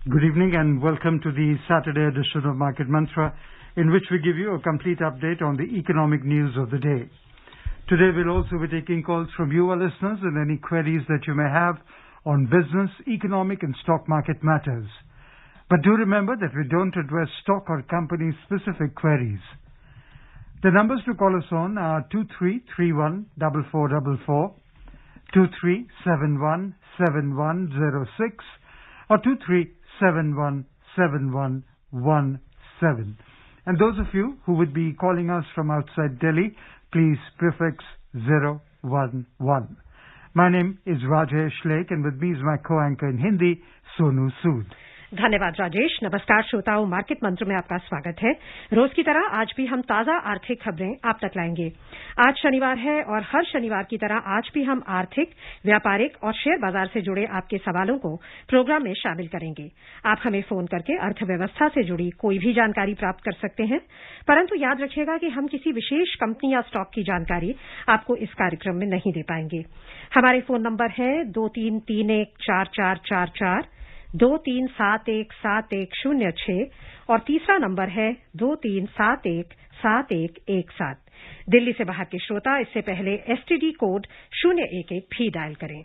Good evening and welcome to the Saturday edition of Market Mantra, in which we give you a complete update on the economic news of the day. Today we'll also be taking calls from you, our listeners, and any queries that you may have on business, economic and stock market matters. But do remember that we don't address stock or company-specific queries. The numbers to call us on are 2331-4444, 2371-7106, or 2371-7117. And those of you who would be calling us from outside Delhi, please prefix 011. My name is Rajesh Lake, and with me is my co-anchor in Hindi, Sonu Sood. धन्यवाद राजेश। नमस्कार श्रोताओं, market मंत्र में आपका स्वागत है। रोज की तरह आज भी हम ताजा आर्थिक खबरें आप तक लाएंगे। आज शनिवार है और हर शनिवार की तरह आज भी हम आर्थिक, व्यापारिक और शेयर बाजार से जुड़े आपके सवालों को प्रोग्राम में शामिल करेंगे। आप हमें फोन करके अर्थव्यवस्था से जुड़ी कोई भी जानकारी प्राप्त कर सकते हैं, परंतु याद रखिएगा कि हम किसी विशेष कंपनी या स्टॉक की जानकारी आपको इस कार्यक्रम में नहीं दे पाएंगे। हमारे फोन नंबर है 23314444, 23717106 और तीसरा नंबर है 23717117। दिल्ली से बाहर के श्रोता इससे पहले एसटीडी कोड 011 भी डायल करें।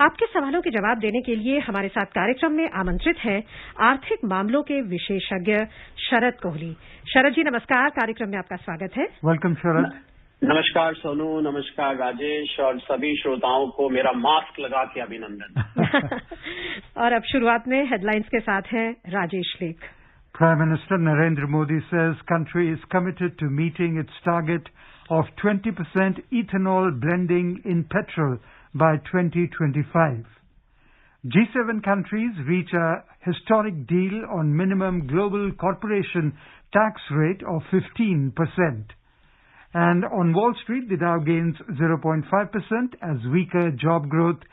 आपके सवालों के जवाब देने के लिए हमारे साथ कार्यक्रम में आमंत्रित हैं आर्थिक मामलों के विशेषज्ञ शरद कोहली। शरद जी नमस्कार, कार्यक्रम में आपका स्वागत है। वेलकम शरद। नमस्कार सोनू, नमस्कार राजेश और सभी श्रोताओं को मेरा मास्क लगा के अभिनंदन। और अब शुरुआत में हेडलाइंस के साथ हैं राजेश लेख। Prime Minister Narendra Modi says country is committed to meeting its target of 20% ethanol blending in petrol by 2025. G7 countries reach a historic deal on minimum global corporation tax rate of 15%. And on Wall Street, the Dow gains 0.5% as weaker job growth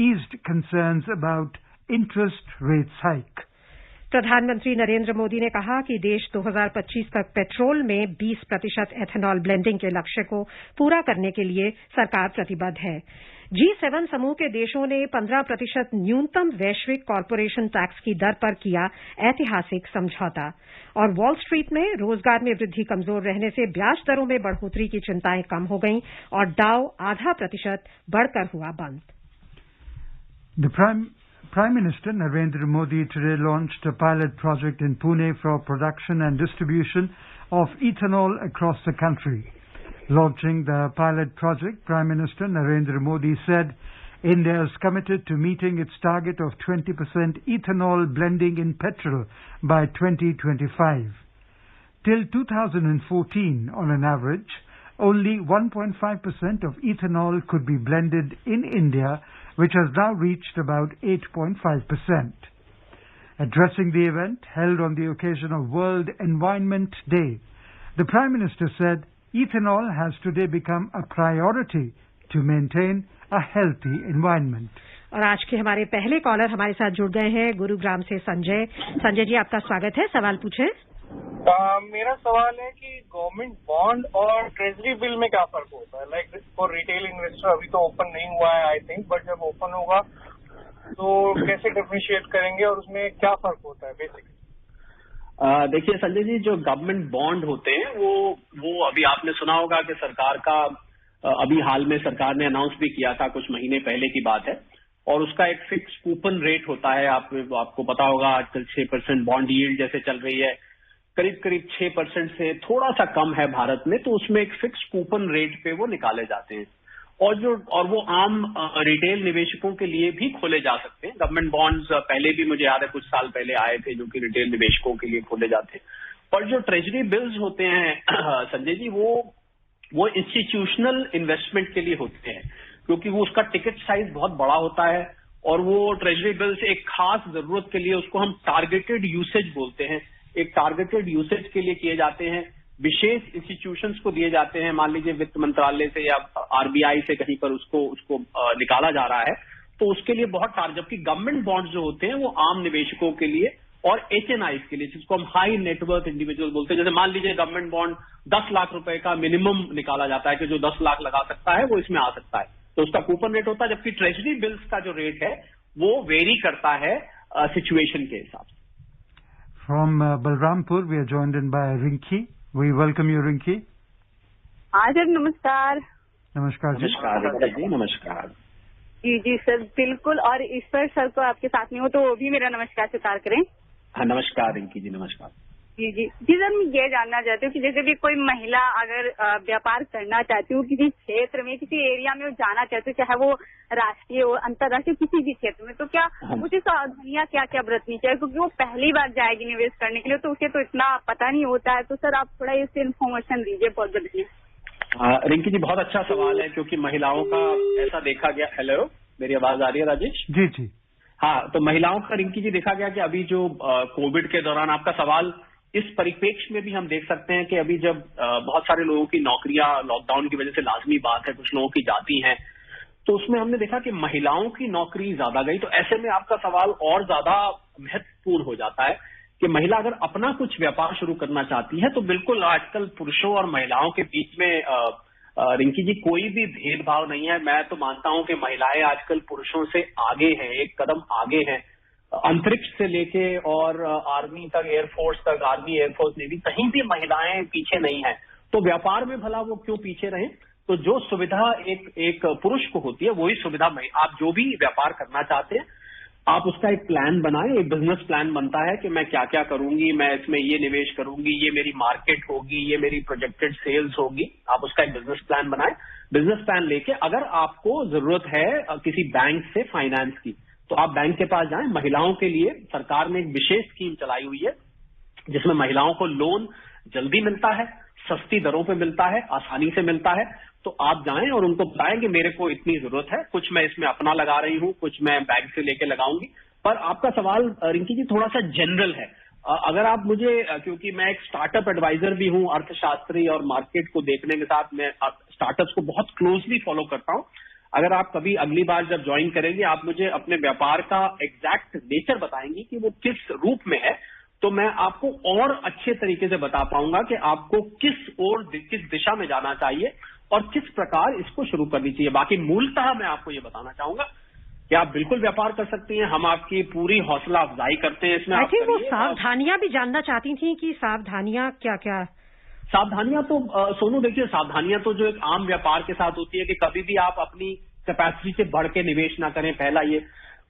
eased concerns about interest rates hike. प्रधानमंत्री नरेंद्र मोदी ने कहा कि देश 2025 तक petrol में 20% ethanol blending के लक्ष्य को पूरा करने के लिए सरकार प्रतिबद्ध है। G7 समूह के देशों ने 15% न्यूनतम वैश्विक कॉरपोरेशन टैक्स की दर पर किया ऐतिहासिक समझौता। और वॉल स्ट्रीट में रोजगार में वृद्धि कमजोर रहने से ब्याज दरों में बढ़ोतरी की चिंताएं कम हो गईं और डाउ 0.5% बढ़कर हुआ बंद। The Prime Minister Narendra Modi today launched a pilot project in Pune for production and distribution of ethanol across the country. Launching the pilot project, Prime Minister Narendra Modi said India is committed to meeting its target of 20% ethanol blending in petrol by 2025. Till 2014, on an average, only 1.5% of ethanol could be blended in India, which has now reached about 8.5%. Addressing the event held on the occasion of World Environment Day, the Prime Minister said ethanol has today become a priority to maintain a healthy environment. और आज के हमारे पहले collar हमारे साथ जुड़ गए हैं गुरुग्राम से संजय। संजय जी आपका स्वागत है, सवाल पूछें। मेरा सवाल है कि गवर्नमेंट बॉन्ड और ट्रेजरी बिल में क्या फर्क होता है? लाइक फॉर रिटेल इन्वेस्टर अभी तो ओपन नहीं हुआ है आई थिंक, बट जब ओपन होगा तो कैसे डिफरेंशिएट करेंगे और उसमें क्या फर्क होता है बेसिकली? देखिए संजय जी, जो गवर्नमेंट बॉन्ड होते हैं वो अभी आपने सुना होगा कि सरकार का अभी हाल में सरकार ने अनाउंस भी किया था, कुछ महीने पहले की बात है, और उसका एक फिक्स कूपन रेट होता है। आपको पता होगा आजकल 6% बॉन्ड यील्ड जैसे चल रही है, करीब 6% से थोड़ा सा कम है भारत में, तो उसमें एक फिक्स कूपन रेट पे वो निकाले जाते हैं और वो आम रिटेल निवेशकों के लिए भी खोले जा सकते हैं। गवर्नमेंट बॉन्ड्स पहले भी मुझे याद है कुछ साल पहले आए थे जो कि रिटेल निवेशकों के लिए खोले जाते हैं। और जो ट्रेजरी बिल्स होते हैं संजय जी, वो इंस्टीट्यूशनल इन्वेस्टमेंट के लिए होते हैं, क्योंकि वो उसका टिकट साइज बहुत बड़ा होता है और वो ट्रेजरी बिल्स एक खास जरूरत के लिए, उसको हम टारगेटेड यूसेज बोलते हैं, एक टारगेटेड यूसेज के लिए किए जाते हैं, विशेष इंस्टीट्यूशंस को दिए जाते हैं। मान लीजिए वित्त मंत्रालय से या आरबीआई से कहीं पर उसको निकाला जा रहा है, तो उसके लिए बहुत जबकि गवर्नमेंट बॉन्ड्स जो होते हैं वो आम निवेशकों के लिए और एचएनआई के लिए, जिसको हम हाई नेटवर्थ इंडिविजुअल बोलते हैं। जैसे मान लीजिए गवर्नमेंट बॉन्ड 10 लाख रुपए का मिनिमम निकाला जाता है कि जो 10 लाख लगा सकता है वो इसमें आ सकता है, तो उसका कूपन रेट होता है। जबकि ट्रेजरी बिल्स का जो रेट है वो वेरी करता है सिचुएशन के हिसाब से। From Balrampur, we are joined in by Rinki. We welcome you, Rinki. हाँ सर, नमस्कार। नमस्कार जी। नमस्कार जी। नमस्कार जी सर, बिल्कुल। और ईश्वर सर को आपके साथ में हो तो वो भी मेरा नमस्कार स्वीकार करें। हाँ, नमस्कार रिंकी जी, नमस्कार। जी सर, मैं ये जानना चाहती हूँ कि जैसे भी कोई महिला अगर व्यापार करना चाहती हूँ किसी क्षेत्र में, किसी एरिया में वो जाना चाहती है, चाहे वो राष्ट्रीय हो, अंतर्राष्ट्रीय, किसी भी क्षेत्र में, तो क्या मुझे सावधानियाँ क्या क्या बरतनी चाहिए? क्योंकि वो पहली बार जाएगी निवेश करने के लिए, तो उसे तो इतना पता नहीं होता है। तो सर आप थोड़ा इससे इन्फॉर्मेशन दीजिए, बहुत बढ़िया। रिंकी जी, बहुत अच्छा सवाल है, क्योंकि महिलाओं का ऐसा देखा गया। हेलो, मेरी आवाज आ रही है राजेश? जी। हाँ, तो महिलाओं का रिंकी जी देखा गया कि अभी जो कोविड के दौरान, आपका सवाल इस परिप्रेक्ष्य में भी हम देख सकते हैं कि अभी जब बहुत सारे लोगों की नौकरियां लॉकडाउन की वजह से लाजमी बात है, कुछ लोगों की जाती हैं, तो उसमें हमने देखा कि महिलाओं की नौकरी ज्यादा गई। तो ऐसे में आपका सवाल और ज्यादा महत्वपूर्ण हो जाता है कि महिला अगर अपना कुछ व्यापार शुरू करना चाहती है तो बिल्कुल आजकल पुरुषों और महिलाओं के बीच में रिंकी जी कोई भी भेदभाव नहीं है। मैं तो मानता हूं कि महिलाएं आजकल पुरुषों से आगे हैं, एक कदम आगे हैं। अंतरिक्ष से लेके और आर्मी तक, एयरफोर्स तक, आर्मी, एयरफोर्स, नेवी, कहीं भी महिलाएं पीछे नहीं है। तो व्यापार में भला वो क्यों पीछे रहे? तो जो सुविधा एक पुरुष को होती है वही सुविधा आप जो भी व्यापार करना चाहते हैं, आप उसका एक प्लान बनाएं। एक बिजनेस प्लान बनता है कि मैं क्या क्या करूंगी, मैं इसमें ये निवेश करूंगी, ये मेरी मार्केट होगी, ये मेरी प्रोजेक्टेड सेल्स होगी। आप उसका एक बिजनेस प्लान बनाएं। बिजनेस प्लान लेके अगर आपको जरूरत है किसी बैंक से फाइनेंस की, तो आप बैंक के पास जाएं। महिलाओं के लिए सरकार ने एक विशेष स्कीम चलाई हुई है जिसमें महिलाओं को लोन जल्दी मिलता है, सस्ती दरों पे मिलता है, आसानी से मिलता है। तो आप जाएं और उनको बताएं कि मेरे को इतनी जरूरत है, कुछ मैं इसमें अपना लगा रही हूं, कुछ मैं बैंक से लेके लगाऊंगी। पर आपका सवाल रिंकी जी थोड़ा सा जनरल है। अगर आप मुझे, क्योंकि मैं एक स्टार्टअप एडवाइजर भी हूं, अर्थशास्त्री, और मार्केट को देखने के साथ मैं स्टार्टअप्स को बहुत क्लोजली फॉलो करता हूं। अगर आप कभी अगली बार जब ज्वाइन करेंगे, आप मुझे अपने व्यापार का एग्जैक्ट नेचर बताएंगी कि वो किस रूप में है, तो मैं आपको और अच्छे तरीके से बता पाऊंगा कि आपको किस दिशा में जाना चाहिए और किस प्रकार इसको शुरू करनी चाहिए। बाकी मूलतः मैं आपको ये बताना चाहूंगा कि आप बिल्कुल व्यापार कर सकती हैं। हम आपकी पूरी हौसला अफजाई करते हैं इसमें। आई थिंक वो सावधानियां भी जानना चाहती थी कि सावधानियां क्या क्या? सावधानियां तो सोनू देखिए, सावधानियां तो जो एक आम व्यापार के साथ होती है कि कभी भी आप अपनी कैपेसिटी से बढ़ के निवेश ना करें, पहला ये।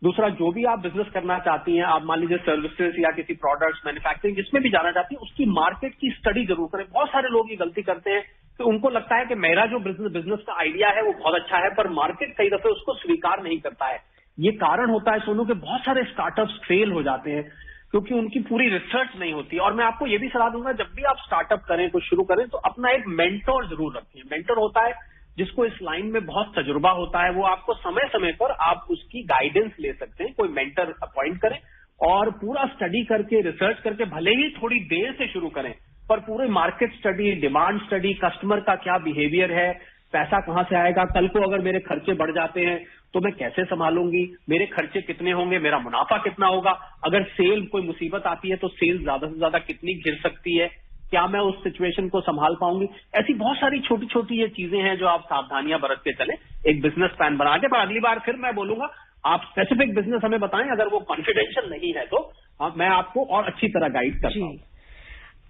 दूसरा, जो भी आप बिजनेस करना चाहती हैं, आप मान लीजिए सर्विसेज या किसी प्रोडक्ट्स, मैन्युफैक्चरिंग, जिसमें भी जाना चाहती हैं, उसकी मार्केट की स्टडी जरूर करें। बहुत सारे लोग ये गलती करते हैं कि उनको लगता है कि मेरा जो बिजनेस का आइडिया है वो बहुत अच्छा है, पर मार्केट कई दफे उसको स्वीकार नहीं करता है। ये कारण होता है सोनू कि बहुत सारे स्टार्टअप्स फेल हो जाते हैं क्योंकि उनकी पूरी रिसर्च नहीं होती। और मैं आपको ये भी सलाह दूंगा, जब भी आप स्टार्टअप करें, कुछ शुरू करें, तो अपना एक मेंटोर जरूर रखें। मेंटोर होता है जिसको इस लाइन में बहुत तजुर्बा होता है, वो आपको समय समय पर आप उसकी गाइडेंस ले सकते हैं। कोई मेंटर अपॉइंट करें और पूरा स्टडी करके, रिसर्च करके, भले ही थोड़ी देर से शुरू करें, पर पूरे market study, demand study, customer का क्या बिहेवियर है, पैसा कहां से आएगा, कल को अगर मेरे खर्चे बढ़ जाते हैं तो मैं कैसे संभालूंगी, मेरे खर्चे कितने होंगे, मेरा मुनाफा कितना होगा, अगर सेल कोई मुसीबत आती है तो सेल ज्यादा से ज्यादा कितनी गिर सकती है, क्या मैं उस सिचुएशन को संभाल पाऊंगी। ऐसी बहुत सारी छोटी छोटी ये चीजें हैं जो आप सावधानियां बरत के चले, एक बिजनेस प्लान बना के। पर अगली बार फिर मैं बोलूंगा, आप स्पेसिफिक बिजनेस हमें बताएं, अगर वो कॉन्फिडेंशियल नहीं है तो मैं आपको और अच्छी तरह गाइड करता हूं।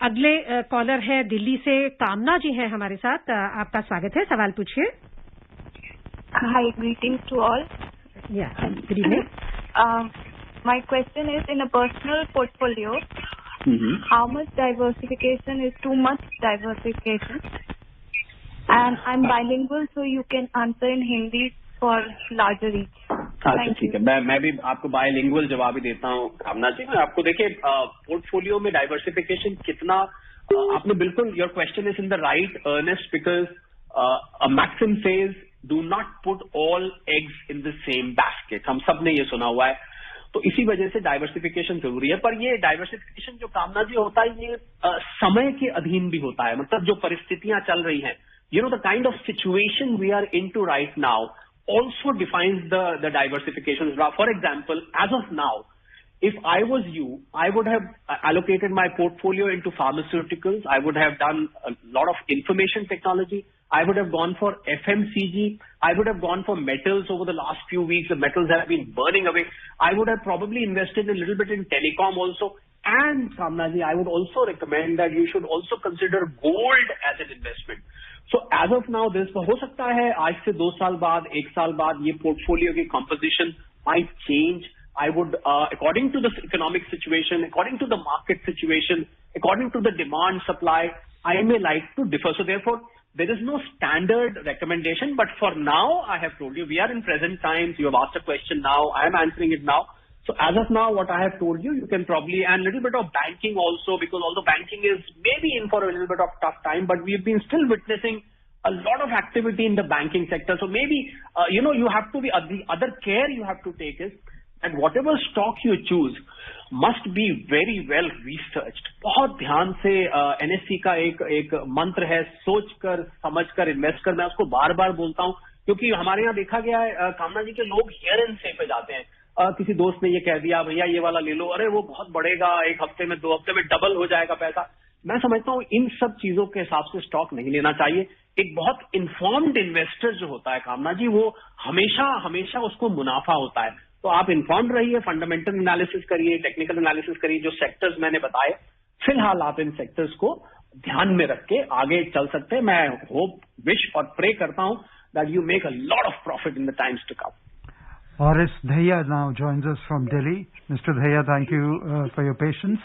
अगले कॉलर है दिल्ली से, कामना जी हैं हमारे साथ। आपका स्वागत है, सवाल पूछिए। हाय, greetings to all. Yeah, good evening. My question is, in a personal portfolio, how much diversification is too much diversification? And I'm bilingual, so you can answer in Hindi for larger reach. अच्छा, ठीक है। मैं भी आपको bilingual जवाब ही देता हूँ कामना जी। मैं आपको देखिए, पोर्टफोलियो में डाइवर्सिफिकेशन कितना, आपने बिल्कुल, your question is in the right earnest, because a maxim says do not put all eggs in the same basket. हम सब ने ये सुना हुआ है, तो इसी वजह से डाइवर्सिफिकेशन जरूरी है। पर ये डाइवर्सिफिकेशन जो कामना जी होता है, ये समय के अधीन भी होता है। मतलब जो परिस्थितियां चल रही हैं, you know, the kind of situation we are in to right now also defines the diversification. For example, as of now, if I was you, I would have allocated my portfolio into pharmaceuticals. I would have done a lot of information technology. I would have gone for FMCG. I would have gone for metals over the last few weeks. The metals have been burning away. I would have probably invested a little bit in telecom also. And Kamnaji, I would also recommend that you should also consider gold as an investment. So as of now, this हो सकता है आज से 2 साल बाद, 1 साल बाद ये portfolio की composition might change. I would, according to the economic situation, according to the market situation, according to the demand supply, I may like to differ. So therefore, there is no standard recommendation. But for now, I have told you, we are in present times. You have asked a question now. I am answering it now. So as of now, what I have told you, you can probably, and a little bit of banking also, because although banking is maybe in for a little bit of tough time, but we've been still witnessing a lot of activity in the banking sector. So maybe, you have to be, the other care you have to take is that whatever stock you choose must be very well researched. बहुत ध्यान से NSE का एक मंत्र है, सोच कर समझ कर इन्वेस्ट कर. मैं उसको बार बार बोलता हूँ क्योंकि हमारे यहाँ देखा गया है कामना जी के लोग हियर एंड से पे जाते हैं. किसी दोस्त ने ये कह दिया भैया ये वाला ले लो, अरे वो बहुत बढ़ेगा, 1 हफ्ते में 2 हफ्ते में डबल हो जाएगा पैसा. मैं समझता हूँ इन सब चीजों के हिसाब से स्टॉक नहीं लेना चाहिए. एक बहुत इन्फॉर्म्ड इन्वेस्टर जो होता है कामना जी, वो हमेशा उसको मुनाफा होता है. तो आप इन्फॉर्म्ड रहिए, फंडामेंटल एनालिसिस करिए, टेक्निकल एनालिसिस करिए. जो सेक्टर्स मैंने बताए, फिलहाल आप इन सेक्टर्स को ध्यान में रख के आगे चल सकते हैं. मैं होप, विश और प्रे करता हूं that you make a lot of profit in the times to come. Horace Dhaya now joins us from Delhi. Mr. Dhaya, thank you for your patience.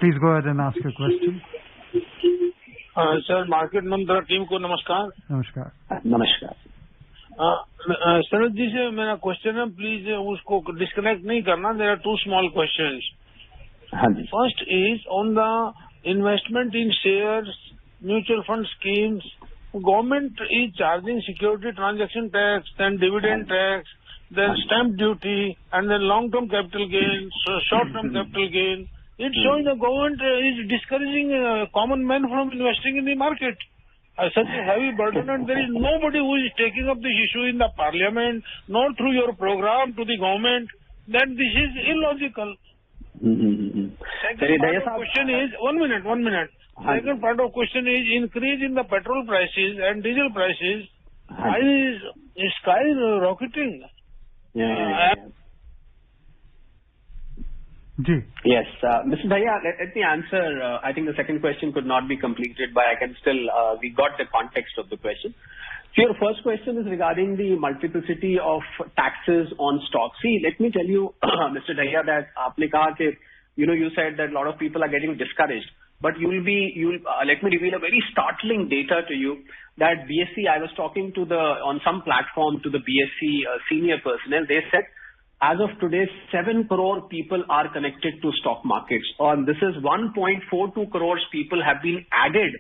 Please go ahead and ask your question. Sir, market मंत्र team को नमस्कार. नमस्कार. नमस्कार. शरद जी से मेरा question है, please उसको disconnect नहीं करना. There are 2 small questions. हाँ जी. First is on the investment in shares, mutual fund schemes. Government is charging security transaction tax, then dividend tax, then stamp duty, and then long-term capital gain, short-term capital gain. It's showing the government is discouraging common men from investing in the market. Such a heavy burden, and there is nobody who is taking up this issue in the parliament, nor through your program to the government. Then this is illogical. Second part of question is, one minute. Second part of question is increase in the petrol prices and diesel prices. Is sky rocketing? Yeah. Yes, Mr. Dhaya, let me answer. I think the second question could not be completed, but I can still, we got the context of the question. So your first question is regarding the multiplicity of taxes on stock. See, let me tell you, Mr. Dhaya, that aapne kaha ke, you said that a lot of people are getting discouraged, but let me reveal a very startling data to you. That BSE, I was talking to on some platform to the BSE senior personnel. They said, as of today, 7 crore people are connected to stock markets. And this is 1.42 crores people have been added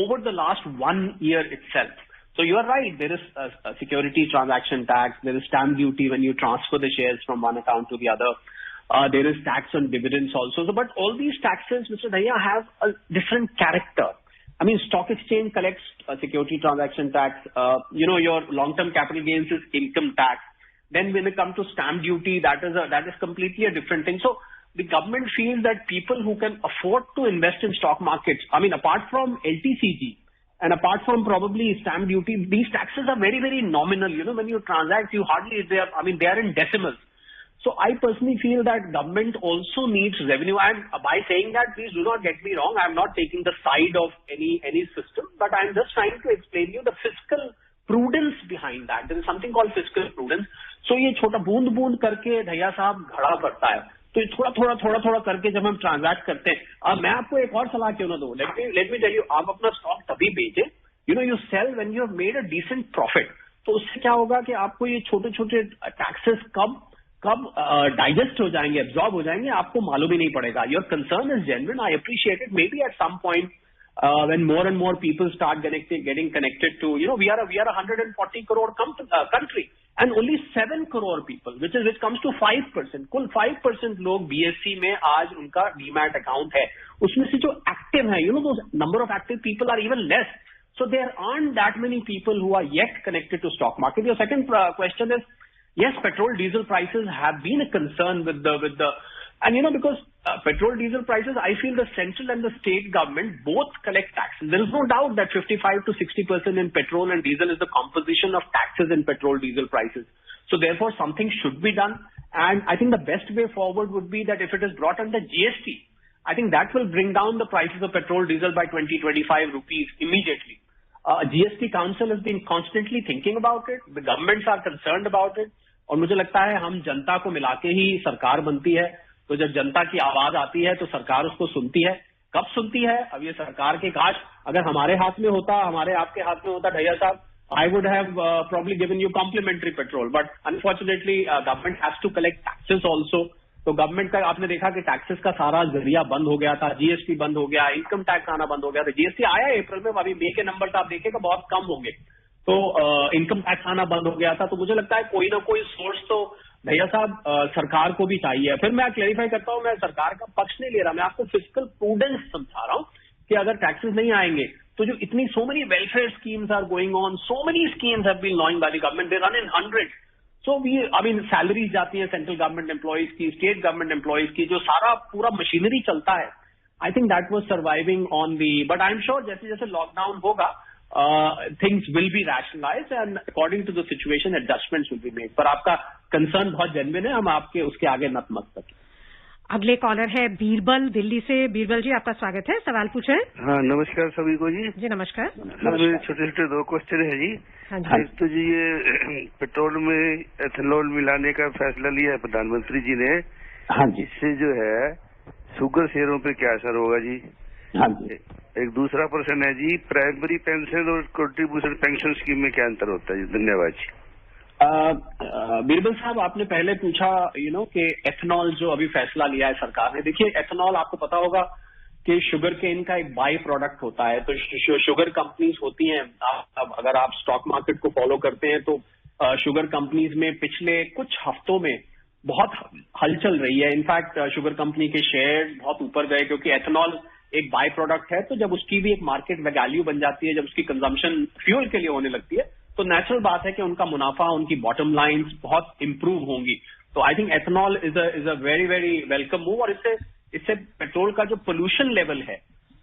over the last 1 year itself. So you are right. There is a security transaction tax. There is stamp duty when you transfer the shares from one account to the other. There is tax on dividends also. So, but all these taxes, Mr. Dhaya, have a different character. I mean, stock exchange collects security transaction tax. Your long-term capital gains is income tax. Then when it comes to stamp duty, that is completely a different thing. So the government feels that people who can afford to invest in stock markets, I mean, apart from LTCG and apart from probably stamp duty, these taxes are very, very nominal. When you transact, they are in decimals. So I personally feel that government also needs revenue. And by saying that, please do not get me wrong. I'm not taking the side of any system, but I'm just trying to explain you the fiscal prudence behind that. There is something called fiscal prudence. So ये छोटा बूंद करके धैया साहब घड़ा पड़ता है. तो ये थोड़ा करके जब हम ट्रांजैक्ट करते हैं, अब मैं आपको एक और सलाह क्यों ना दूं. Let me tell you, आप अपना स्टॉक तभी बेचें, you sell when you have made a decent profit. तो उससे क्या होगा कि आपको ये छोटे टैक्सेस कब डाइजेस्ट हो जाएंगे, एब्जॉर्ब हो जाएंगे, आपको मालूम ही नहीं पड़ेगा. Your concern is genuine. I appreciate it. Maybe at some point when more and more people start getting connected to, we are a 140 crore country, and only 7 crore people, which comes to 5%. कुल 5% लोग BSE में आज उनका demat account है. उसमें से जो active है, those number of active people are even less. So there aren't that many people who are yet connected to stock market. Your second question is, yes, petrol, diesel prices have been a concern with the and because petrol, diesel prices, I feel the central and the state government both collect taxes. There is no doubt that 55 to 60% in petrol and diesel is the composition of taxes in petrol, diesel prices. So therefore, something should be done. And I think the best way forward would be that if it is brought under GST, I think that will bring down the prices of petrol, diesel by 20-25 rupees immediately. GST Council has been constantly thinking about it. The governments are concerned about it. और मुझे लगता है हम जनता को मिला के ही सरकार बनती है, तो जब जनता की आवाज आती है तो सरकार उसको सुनती है. कब सुनती है? अब ये सरकार के काश अगर हमारे हाथ में होता, हमारे आपके हाथ में होता ढैया साहब, I would have probably given you complimentary petrol, but unfortunately government has to collect taxes also. तो गवर्नमेंट का आपने देखा कि टैक्सेस का सारा जरिया बंद हो गया था, जीएसटी बंद हो गया, इनकम टैक्स आना बंद हो गया था. जीएसटी आया अप्रैल में, अभी मई के नंबर आप देखेगा बहुत कम होंगे, तो इनकम टैक्स आना बंद हो गया था. तो मुझे लगता है कोई ना कोई सोर्स तो भैया साहब सरकार को भी चाहिए. फिर मैं क्लेरिफाई करता हूं, मैं सरकार का पक्ष नहीं ले रहा, मैं आपको फिस्कल प्रूडेंस समझा रहा हूं कि अगर टैक्सेस नहीं आएंगे तो जो इतनी so many welfare schemes are going on, so many schemes have been launched by the government, they run in 100. So salaries जाती है सेंट्रल गवर्नमेंट एम्प्लॉइज की, स्टेट गवर्नमेंट एम्प्लॉइज की, जो सारा पूरा मशीनरी चलता है. I think that was surviving on the, but I am sure जैसे जैसे लॉकडाउन होगा things will be rationalised and according to the situation adjustments will be made. पर आपका कंसर्न बहुत जेन्युइन है, हम आपके उसके आगे नतमस्तक हैं. अगले कॉलर है बीरबल दिल्ली से. बीरबल जी आपका स्वागत है, सवाल पूछें. हाँ नमस्कार सभी को जी. जी नमस्कार. मेरे छोटे छोटे 2 क्वेश्चन है जी. हाँ जी. एक तो जी ये पेट्रोल में एथेनॉल मिलाने का फैसला लिया है प्रधानमंत्री जी ने. हाँ जी. इससे जो है शुगर शेयरों पे क्या असर होगा जी? हाँ जी. एक दूसरा प्रश्न है जी, प्राइमरी पेंशन और कंट्रीब्यूशन पेंशन स्कीम में क्या अंतर होता है जी? धन्यवाद जी. बीरबल साहब आपने पहले पूछा कि एथेनॉल जो अभी फैसला लिया है सरकार ने. देखिए एथेनॉल आपको पता होगा कि शुगर केन का एक बाई प्रोडक्ट होता है. तो शुगर कंपनीज होती हैं, अगर आप स्टॉक मार्केट को फॉलो करते हैं तो शुगर कंपनीज में पिछले कुछ हफ्तों में बहुत हलचल रही है. इनफैक्ट शुगर कंपनी के शेयर बहुत ऊपर गए क्योंकि एथेनॉल एक बाई प्रोडक्ट है, तो जब उसकी भी एक मार्केट वैल्यू बन जाती है, जब उसकी कंजम्पशन फ्यूल के लिए होने लगती है, तो नेचुरल बात है कि उनका मुनाफा, उनकी बॉटम लाइंस बहुत इंप्रूव होंगी. तो I think ethanol is a very very welcome move. और इससे पेट्रोल का जो पोल्यूशन लेवल है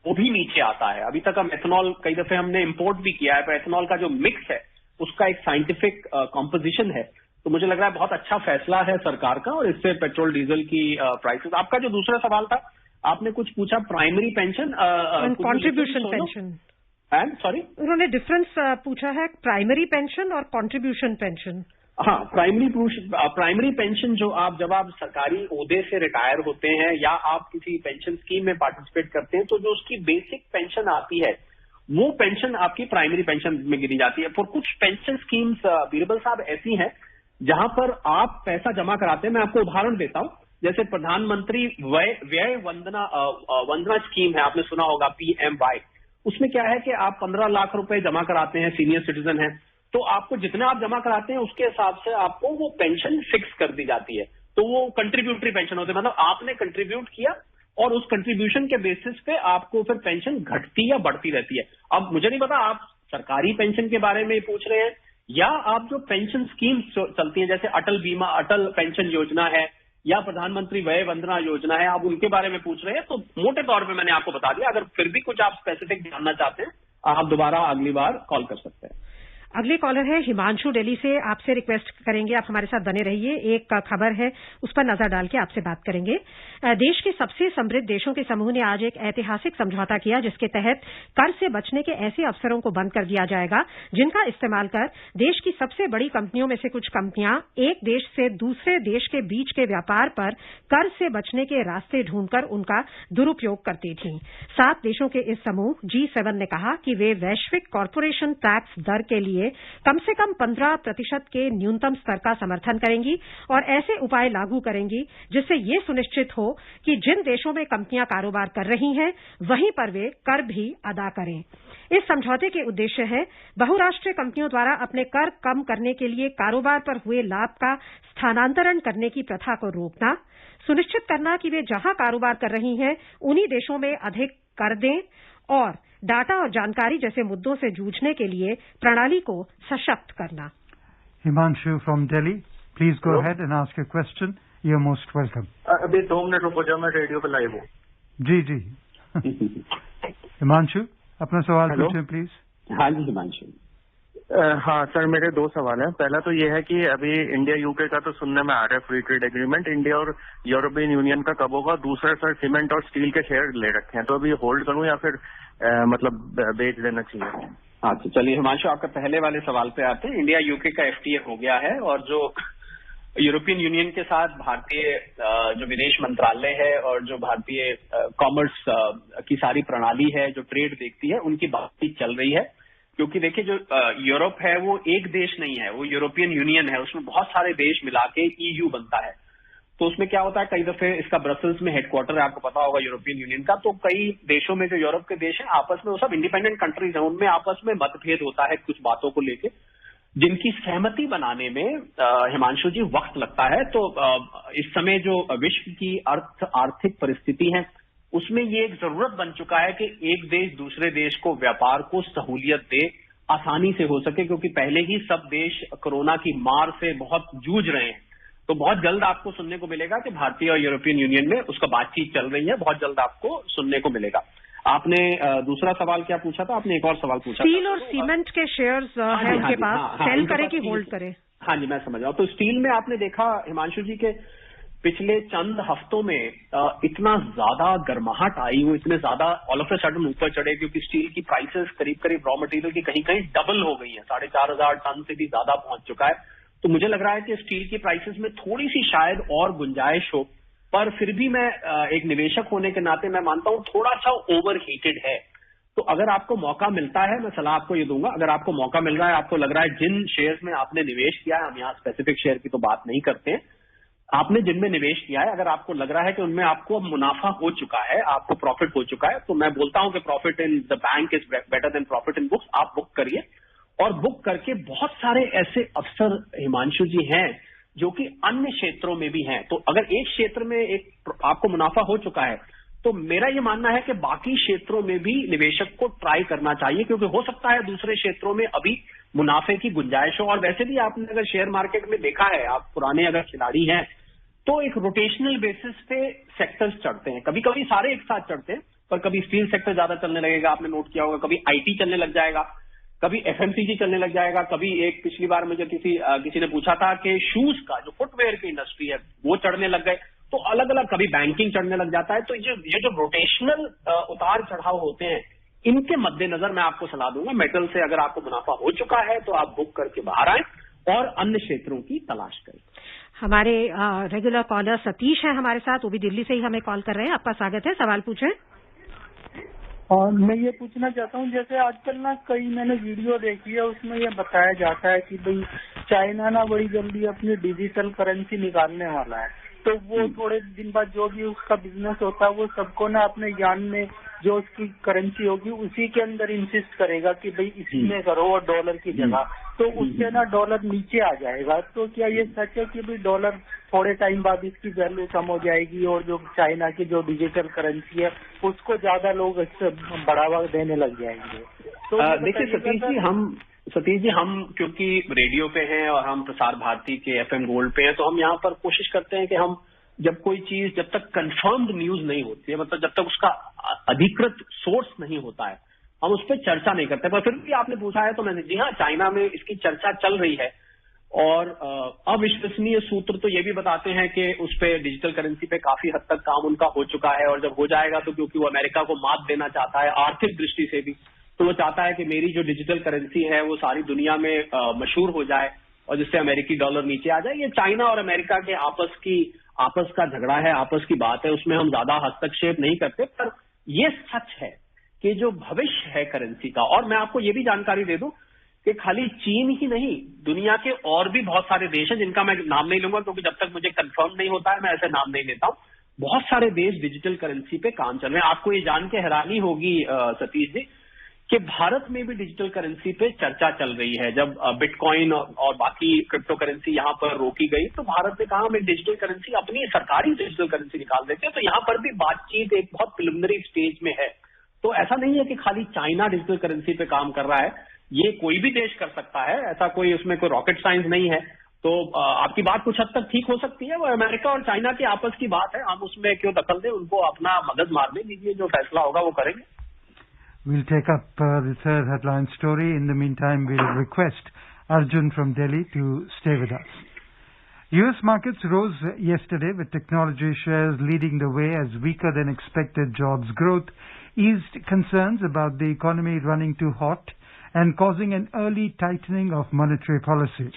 वो भी नीचे आता है. अभी तक हम एथेनॉल कई दफे हमने इंपोर्ट भी किया है, पर एथेनॉल का जो मिक्स है उसका एक साइंटिफिक कॉम्पोजिशन है. तो मुझे लग रहा है बहुत अच्छा फैसला है सरकार का, और इससे पेट्रोल डीजल की प्राइसेस. आपका जो दूसरा सवाल था, आपने कुछ पूछा primary pension, contribution pension. Sorry, उन्होंने डिफरेंस पूछा है प्राइमरी पेंशन और कंट्रीब्यूशन पेंशन. हाँ, प्राइमरी पेंशन जो जब आप सरकारी ओहदे से रिटायर होते हैं या आप किसी पेंशन स्कीम में पार्टिसिपेट करते हैं, तो जो उसकी बेसिक पेंशन आती है वो पेंशन आपकी प्राइमरी पेंशन में गिनी जाती है. पर कुछ पेंशन स्कीम्स बीरबल साहब ऐसी हैं जहां पर आप पैसा जमा कराते हैं. मैं आपको उदाहरण देता हूं, जैसे प्रधानमंत्री व्यय वंदना स्कीम है, आपने सुना होगा PMY. उसमें क्या है कि आप 15 लाख रुपए जमा कराते हैं, सीनियर सिटीजन है, तो आपको जितना आप जमा कराते हैं उसके हिसाब से आपको वो पेंशन फिक्स कर दी जाती है. तो वो कंट्रीब्यूटरी पेंशन होती है, मतलब आपने कंट्रीब्यूट किया और उस कंट्रीब्यूशन के बेसिस पे आपको फिर पेंशन घटती या बढ़ती रहती है. अब मुझे नहीं पता आप सरकारी पेंशन के बारे में पूछ रहे हैं या आप जो पेंशन स्कीम्स चलती हैं, जैसे अटल पेंशन योजना है या प्रधानमंत्री व्यय वंदना योजना है, आप उनके बारे में पूछ रहे हैं. तो मोटे तौर पे मैंने आपको बता दिया. अगर फिर भी कुछ आप स्पेसिफिक जानना चाहते हैं, आप दोबारा अगली बार कॉल कर सकते हैं. अगले कॉलर है हिमांशु दिल्ली से. आपसे रिक्वेस्ट करेंगे आप हमारे साथ बने रहिए. एक खबर है उस पर नजर डाल के आपसे बात करेंगे. देश के सबसे समृद्ध देशों के समूह ने आज एक ऐतिहासिक समझौता किया जिसके तहत कर से बचने के ऐसे अवसरों को बंद कर दिया जाएगा जिनका इस्तेमाल कर देश की सबसे बड़ी कंपनियों में से कुछ कंपनियां एक देश से दूसरे देश के बीच के व्यापार पर कर से बचने के रास्ते ढूंढकर उनका दुरुपयोग करती थीं. 7 देशों के इस समूह G7 ने कहा कि वे वैश्विक कॉरपोरेशन टैक्स दर के लिए कम से कम 15% के न्यूनतम स्तर का समर्थन करेंगी और ऐसे उपाय लागू करेंगी जिससे ये सुनिश्चित हो कि जिन देशों में कंपनियां कारोबार कर रही हैं वहीं पर वे कर भी अदा करें. इस समझौते के उद्देश्य है बहुराष्ट्रीय कंपनियों द्वारा अपने कर कम करने के लिए कारोबार पर हुए लाभ का स्थानांतरण करने की प्रथा को रोकना, सुनिश्चित करना कि वे जहां कारोबार कर रही हैं उन्हीं देशों में अधिक कर दें और डाटा और जानकारी जैसे मुद्दों से जूझने के लिए प्रणाली को सशक्त करना. Himanshu from Delhi, please go ahead and ask your question. You are most welcome. अभी 2 मिनट रुको जाओ, मैं रेडियो पे लाइव हूँ. जी हिमांशु अपना सवाल पूछें प्लीज. हाँ जी हिमांशु. हाँ सर, मेरे 2 सवाल हैं। पहला तो ये है कि अभी इंडिया यूके का तो सुनने में आ रहा है फ्री ट्रेड एग्रीमेंट, इंडिया और यूरोपियन यूनियन का कब होगा? दूसरा सर, सीमेंट और स्टील के शेयर ले रखे हैं, तो अभी होल्ड करूं या फिर मतलब बेच देना चाहिए? हाँ, तो चलिए हिमांशु, आपका पहले वाले सवाल पे आते हैं। इंडिया यूके का FTA हो गया है और जो यूरोपियन यूनियन के साथ भारतीय जो विदेश मंत्रालय है और जो भारतीय कॉमर्स की सारी प्रणाली है जो ट्रेड देखती है, उनकी बातचीत चल रही है। क्योंकि देखिए, जो यूरोप है वो एक देश नहीं है, वो यूरोपियन यूनियन है, उसमें बहुत सारे देश मिला के EU बनता है। तो उसमें क्या होता है, कई दफे इसका ब्रसल्स में हेडक्वार्टर है, आपको पता होगा यूरोपियन यूनियन का। तो कई देशों में जो यूरोप के देश हैं आपस में, वो सब इंडिपेंडेंट कंट्रीज हैं, उनमें आपस में मतभेद होता है कुछ बातों को लेके, जिनकी सहमति बनाने में हिमांशु जी वक्त लगता है। तो इस समय जो विश्व की आर्थिक परिस्थिति है उसमें ये एक जरूरत बन चुका है कि एक देश दूसरे देश को व्यापार को सहूलियत दे, आसानी से हो सके, क्योंकि पहले ही सब देश कोरोना की मार से बहुत जूझ रहे हैं। तो बहुत जल्द आपको सुनने को मिलेगा कि भारतीय और यूरोपियन यूनियन में उसका बातचीत चल रही है, बहुत जल्द आपको सुनने को मिलेगा। आपने दूसरा सवाल क्या पूछा था? आपने एक और सवाल पूछा, स्टील और सीमेंट के शेयर्स हैं उनके पास, सेल करें कि होल्ड करें? हाँ जी, मैं समझ रहा हूँ। तो स्टील में आपने देखा हिमांशु जी के पिछले चंद हफ्तों में इतना ज्यादा गर्माहट आई, वो इतने ज्यादा ऑल ऑफ ए सडन ऊपर चढ़े, क्योंकि स्टील की प्राइसेस करीब करीब रॉ मटेरियल की कहीं कहीं डबल हो गई है, 4,500 टन से भी ज्यादा पहुंच चुका है। तो मुझे लग रहा है कि स्टील की प्राइसेस में थोड़ी सी शायद और गुंजाइश हो, पर फिर भी मैं एक निवेशक होने के नाते मैं मानता हूं थोड़ा सा ओवर हीटेड है। तो अगर आपको मौका मिलता है, मैं सलाह आपको ये दूंगा, अगर आपको मौका मिल रहा है, आपको लग रहा है जिन शेयर्स में आपने निवेश किया है, हम यहाँ स्पेसिफिक शेयर की तो बात नहीं करते हैं, आपने जिनमें निवेश किया है, अगर आपको लग रहा है कि उनमें आपको मुनाफा हो चुका है, आपको प्रॉफिट हो चुका है, तो मैं बोलता हूं कि profit in the bank is better than profit in books. आप बुक करिए, और बुक करके बहुत सारे ऐसे अवसर हिमांशु जी हैं जो कि अन्य क्षेत्रों में भी हैं। तो अगर एक क्षेत्र में एक आपको मुनाफा हो चुका है, तो मेरा ये मानना है कि बाकी क्षेत्रों में भी निवेशक को ट्राई करना चाहिए, क्योंकि हो सकता है दूसरे क्षेत्रों में अभी मुनाफे की गुंजाइश हो। और वैसे भी आपने अगर शेयर मार्केट में देखा है, आप पुराने अगर खिलाड़ी हैं, तो एक रोटेशनल बेसिस पे सेक्टर्स चढ़ते हैं, कभी कभी सारे एक साथ चढ़ते हैं, पर कभी स्टील सेक्टर ज्यादा चलने लगेगा, आपने नोट किया होगा, कभी IT चलने लग जाएगा, कभी FMCG चलने लग जाएगा, कभी एक पिछली बार मुझे किसी ने पूछा था कि शूज का जो फुटवेयर की इंडस्ट्री है वो चढ़ने लग गए। तो अलग अलग, कभी बैंकिंग चढ़ने लग जाता है। तो ये जो रोटेशनल उतार चढ़ाव होते हैं, इनके मद्देनजर मैं आपको सलाह दूंगा, मेटल से अगर आपको मुनाफा हो चुका है तो आप बुक करके बाहर आए और अन्य क्षेत्रों की तलाश करें। हमारे रेगुलर कॉलर सतीश हैं हमारे साथ, वो भी दिल्ली से ही हमें कॉल कर रहे हैं। आपका स्वागत है, सवाल पूछें। और मैं ये पूछना चाहता हूँ, जैसे आजकल ना कई मैंने वीडियो देखी है, उसमें ये बताया जाता है कि भाई चाइना ना बड़ी जल्दी अपनी डिजिटल करेंसी निकालने वाला है, तो वो थोड़े दिन बाद जो भी उसका बिजनेस होता है वो सबको ना अपने ज्ञान में जो उसकी करेंसी होगी उसी के अंदर इंसिस्ट करेगा कि भाई इसी में करो और डॉलर की जगह, तो उससे ना डॉलर नीचे आ जाएगा। तो क्या ये सच है कि भाई डॉलर थोड़े टाइम बाद इसकी वैल्यू कम हो जाएगी और जो चाइना की जो डिजिटल करेंसी है उसको ज्यादा लोग इससे बढ़ावा देने लग जाएंगे? तो देखिए सतीश जी, हम क्योंकि रेडियो पे हैं और हम प्रसार भारती के FM गोल्ड पे हैं, तो हम यहाँ पर कोशिश करते हैं कि हम जब कोई चीज, जब तक कंफर्म्ड न्यूज नहीं होती है, मतलब जब तक उसका अधिकृत सोर्स नहीं होता है, हम उस पर चर्चा नहीं करते। पर फिर भी आपने पूछा है तो मैंने, जी हाँ, चाइना में इसकी चर्चा चल रही है और अविश्वसनीय सूत्र तो ये भी बताते हैं कि उस पर डिजिटल करेंसी पे काफी हद तक काम उनका हो चुका है, और जब हो जाएगा तो क्योंकि वो अमेरिका को मात देना चाहता है आर्थिक दृष्टि से भी, तो वो चाहता है कि मेरी जो डिजिटल करेंसी है वो सारी दुनिया में मशहूर हो जाए और जिससे अमेरिकी डॉलर नीचे आ जाए। ये चाइना और अमेरिका के आपस का झगड़ा है, आपस की बात है, उसमें हम ज्यादा हस्तक्षेप नहीं करते। पर ये सच है कि जो भविष्य है करेंसी का, और मैं आपको ये भी जानकारी दे दूं कि खाली चीन ही नहीं, दुनिया के और भी बहुत सारे देश हैं जिनका मैं नाम नहीं लूंगा, क्योंकि जब तक मुझे कंफर्म नहीं होता है मैं ऐसे नाम नहीं लेता हूं। बहुत सारे देश डिजिटल करेंसी पे काम चल रहे हैं। आपको ये जान के हैरानी होगी सतीश जी कि भारत में भी डिजिटल करेंसी पे चर्चा चल रही है। जब बिटकॉइन और बाकी क्रिप्टो करेंसी यहाँ पर रोकी गई तो भारत ने कहा हम एक डिजिटल करेंसी, अपनी सरकारी डिजिटल करेंसी निकाल देते हैं। तो यहाँ पर भी बातचीत एक बहुत प्रिलिमिनरी स्टेज में है। तो ऐसा नहीं है कि खाली चाइना डिजिटल करेंसी पे काम कर रहा है, ये कोई भी देश कर सकता है, ऐसा कोई उसमें कोई रॉकेट साइंस नहीं है। तो आपकी बात कुछ हद तक ठीक हो सकती है, वो अमेरिका और चाइना की आपस की बात है, हम उसमें क्यों दखल दें, उनको अपना मगज मारने दीजिए, जो फैसला होगा वो करेंगे। We'll take up the third headline story. In the meantime, we'll request Arjun from Delhi to stay with us. U.S. markets rose yesterday with technology shares leading the way as weaker than expected jobs growth eased concerns about the economy running too hot and causing an early tightening of monetary policy.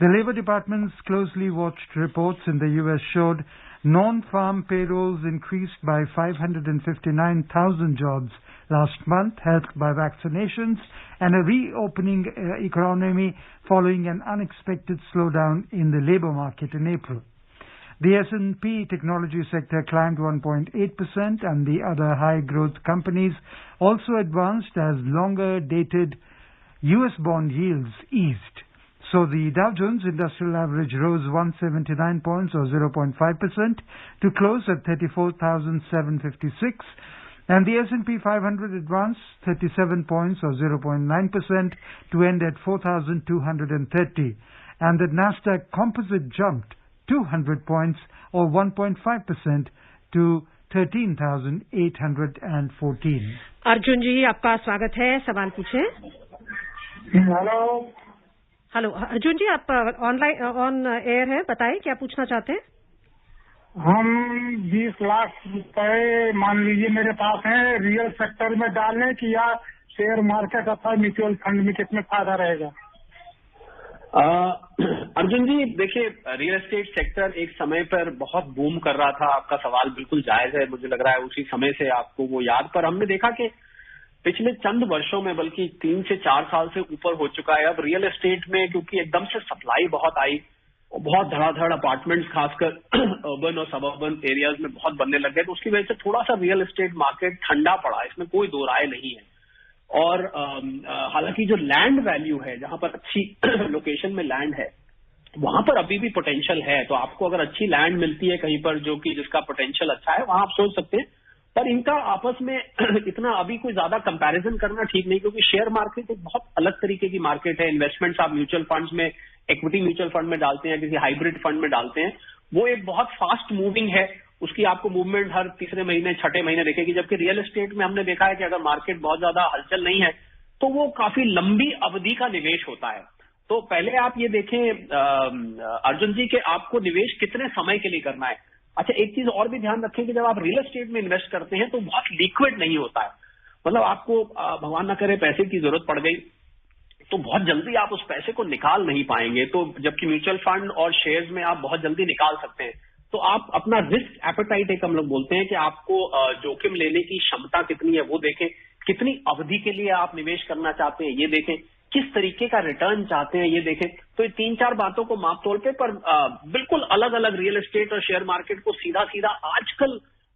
The Labor Department's closely watched reports in the U.S. showed non-farm payrolls increased by 559,000 jobs last month, helped by vaccinations and a reopening economy following an unexpected slowdown in the labor market in April. The S&P technology sector climbed 1.8% and the other high-growth companies also advanced as longer-dated U.S. bond yields eased. So the Dow Jones Industrial Average rose 179 points or 0.5% to close at 34,756 and the S&P 500 advanced 37 points or 0.9% to end at 4,230 and the Nasdaq Composite jumped 200 points or 1.5% to 13,814. Arjun जी आपका स्वागत है सवाल पूछें hello Arjun जी आप on air है बताएं क्या पूछना चाहते हैं हम 20 लाख रुपए मान लीजिए मेरे पास हैं रियल सेक्टर में डालने की या शेयर मार्केट अथवा म्यूचुअल फंड में कितने फायदा रहेगा अर्जुन जी देखिए रियल एस्टेट सेक्टर एक समय पर बहुत बूम कर रहा था आपका सवाल बिल्कुल जायज है मुझे लग रहा है उसी समय से आपको वो याद पर हमने देखा कि पिछले चंद वर्षों में बल्कि 3 से 4 साल से ऊपर हो चुका है अब रियल एस्टेट में क्योंकि एकदम से सप्लाई बहुत आई और बहुत धड़ाधड़ अपार्टमेंट्स खासकर अर्बन और सबअर्बन एरियाज में बहुत बनने लग गए तो उसकी वजह से थोड़ा सा रियल एस्टेट मार्केट ठंडा पड़ा इसमें कोई दो राय नहीं है और हालांकि जो लैंड वैल्यू है जहां पर अच्छी लोकेशन में लैंड है वहां पर अभी भी पोटेंशियल है तो आपको अगर अच्छी लैंड मिलती है कहीं पर जो कि जिसका पोटेंशियल अच्छा है वहां आप सोच सकते हैं पर इनका आपस में इतना अभी कोई ज्यादा कंपैरिजन करना ठीक नहीं क्योंकि शेयर मार्केट एक बहुत अलग तरीके की मार्केट है इन्वेस्टमेंट्स आप म्यूचुअल फंड्स में इक्विटी म्यूचुअल फंड में डालते हैं किसी हाइब्रिड फंड में डालते हैं वो एक बहुत फास्ट मूविंग है उसकी आपको मूवमेंट हर तीसरे महीने छठे महीने दिखेगी जबकि रियल एस्टेट में हमने देखा है कि अगर मार्केट बहुत ज्यादा हलचल नहीं है तो वो काफी लंबी अवधि का निवेश होता है तो पहले आप ये देखें अर्जुन जी कि आपको निवेश कितने समय के लिए करना है अच्छा एक चीज और भी ध्यान रखें कि जब आप रियल एस्टेट में इन्वेस्ट करते हैं तो बहुत लिक्विड नहीं होता है मतलब आपको भगवान ना करे पैसे की जरूरत पड़ गई तो बहुत जल्दी आप उस पैसे को निकाल नहीं पाएंगे तो जबकि म्यूचुअल फंड और शेयर्स में आप बहुत जल्दी निकाल सकते हैं तो आप अपना रिस्क एपेटाइट एक हम लोग बोलते हैं कि आपको जोखिम लेने की क्षमता कितनी है वो देखें कितनी अवधि के लिए आप निवेश करना चाहते हैं ये देखें किस तरीके का रिटर्न चाहते हैं ये देखें तो ये 3-4 बातों को माप तोल पे पर बिल्कुल अलग अलग रियल एस्टेट और शेयर मार्केट को सीधा सीधा आजकल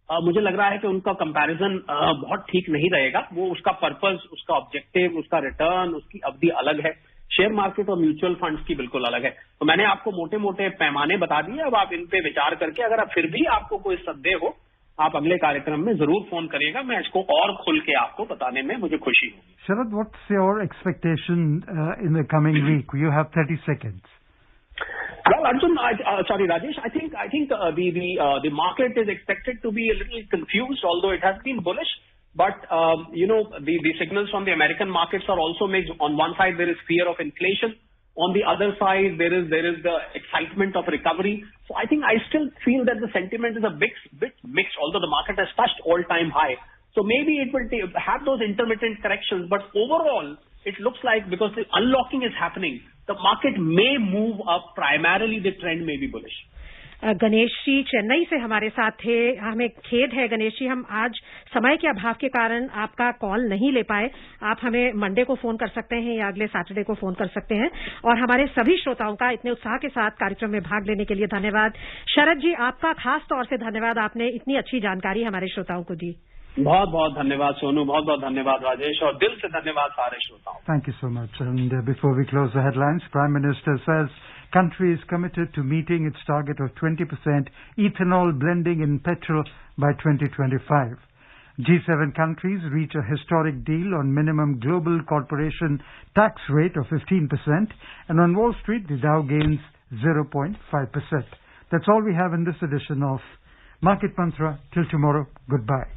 मुझे लग रहा है कि उनका कंपैरिजन बहुत ठीक नहीं रहेगा वो उसका पर्पस उसका ऑब्जेक्टिव उसका रिटर्न उसकी अवधि अलग है शेयर मार्केट और म्यूचुअल फंड्स की बिल्कुल अलग है तो मैंने आपको मोटे मोटे पैमाने बता दिए अब आप इन पे विचार करके अगर आप फिर भी आपको कोई संदेह हो आप अगले कार्यक्रम में जरूर फोन करिएगा मैं इसको और खुल के आपको बताने में मुझे खुशी होगी Sharad, what's your expectation in the coming week? You have 30 seconds. Well, Arjun, sorry, Rajesh. I think the market is expected to be a little confused, although it has been bullish. But the signals from the American markets are also mixed. On one side, there is fear of inflation. On the other side, there is the excitement of recovery. So I think I still feel that the sentiment is a bit mixed, although the market has touched all-time high. So maybe it will have those intermittent corrections. But overall, it looks like because the unlocking is happening, the market may move up. Primarily, the trend may be bullish. Ganesh ji Chennai से हमारे साथ थे हमें खेद है गणेश जी हम आज समय के अभाव के कारण आपका कॉल नहीं ले पाए आप हमें मंडे को फोन कर सकते हैं या अगले सैटरडे को फोन कर सकते हैं और हमारे सभी श्रोताओं का इतने उत्साह के साथ कार्यक्रम में भाग लेने के लिए धन्यवाद शरद जी आपका खास तौर से धन्यवाद आपने इतनी अच्छी जानकारी हमारे श्रोताओं को दी बहुत बहुत धन्यवाद सोनू बहुत बहुत धन्यवाद राजेश और दिल से धन्यवाद सारे श्रोताओं Thank you so much. And before we close the headlines, Prime Minister says country is committed to meeting its target of 20% ethanol blending in petrol by 2025. G7 countries reach a historic deal on minimum global corporation tax rate of 15%, and on Wall Street the Dow gains 0.5%. That's all we have in this edition of Market Mantra. Till tomorrow, goodbye.